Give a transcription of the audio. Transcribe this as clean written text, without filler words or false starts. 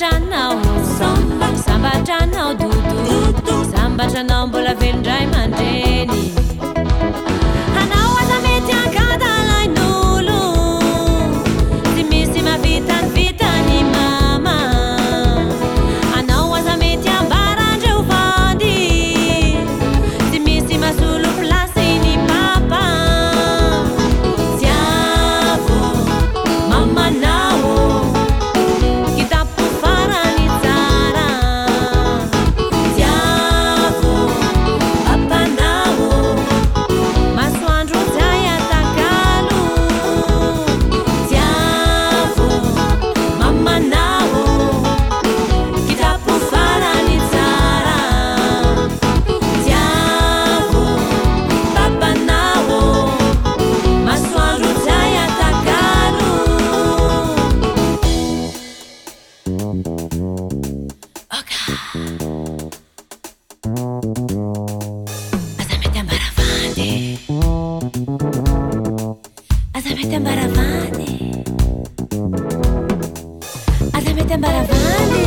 sambatranao sambatranao dodo sambatranao mbola velondray mandreny anao aza mety ankadalain'olo tsy misy mavitany vitany mama anao aza mety ambarandreo vandy tsy misy masolo plasiny papa tiavo mamanao kitapo farany tsara tiavo papanao masoandro tsay atakalo tiavo mamanao kitapo farany tsara tiavo papanao masoandro tsay atakalo oka aza mety ambaravany aza mety ambaravany aza mety ambaravany